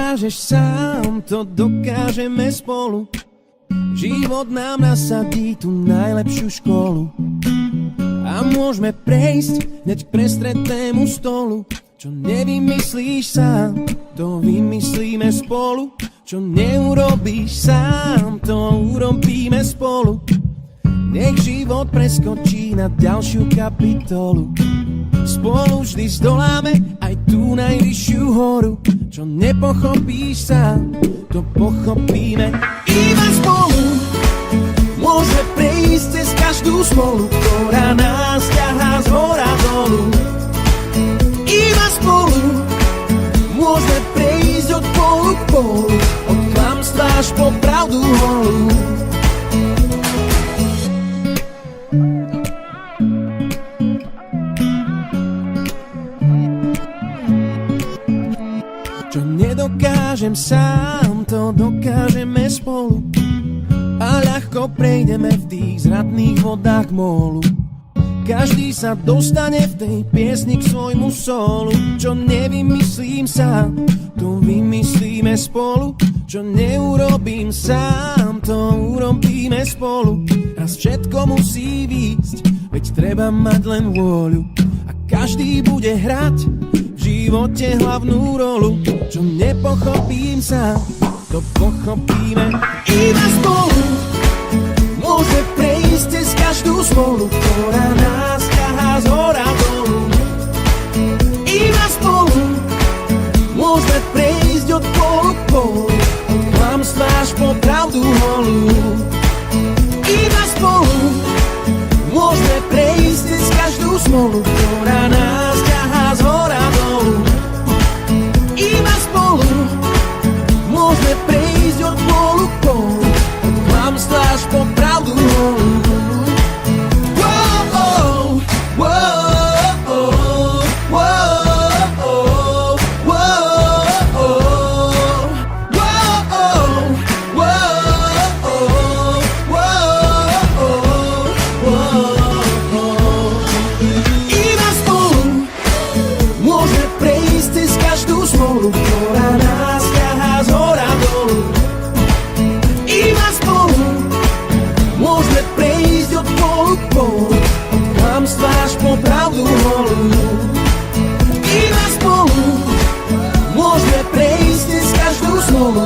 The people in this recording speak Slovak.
nedokážeš sám, to dokážeme spolu. Život nám nasadí tú najlepšiu školu a môžeme prejsť hneď k prestretnému stolu. Čo nevymyslíš sám, to vymyslíme spolu. Čo neurobíš sám, to urobíme spolu. Nech život preskočí na ďalšiu kapitolu. Spolu vždy zdoláme aj tú najvyššiu horu. Čo nepochopíš sám, to pochopíme iba spolu. Môže prejsť cez každú smolu, ktorá nás ťahá z hora dolu. Iba spolu môžeme prejsť od polu k polu, od klamstva až po pravdu holú. Čo nedokážem sám, to dokážeme spolu a ľahko prejdeme v tých zradných vodách mólu. Každý sa dostane v tej piesni k svojmu solu. Čo nevymyslím sám, to vymyslíme spolu. Čo neurobím sám, to urobíme spolu. Raz všetko musí výjsť, veď treba mať len vôľu. A každý bude hrať v živote hlavnú rolu. Čo nepochopím sám, to pochopíme iba spolu. Môže prejsť cez každú smolu, ktorá nás ťahá z hora dolu. Iba spolu môžeme prejsť od polu k polu, od klamstva až po pravdu holú. Iba spolu môžeme prejsť cez každú smolu, ktorá nás ťahá z hora dolu. Iba spolu môžeme prejsť od polu k polu, od klamstva až po pravdu holú. Ktorá nás ťahá z hora dolu. Iba spolu môžeme prejsť od polu k polu, od klamstva až po pravdu holú. Iba spolu môžeme prejsť cez každú smolu.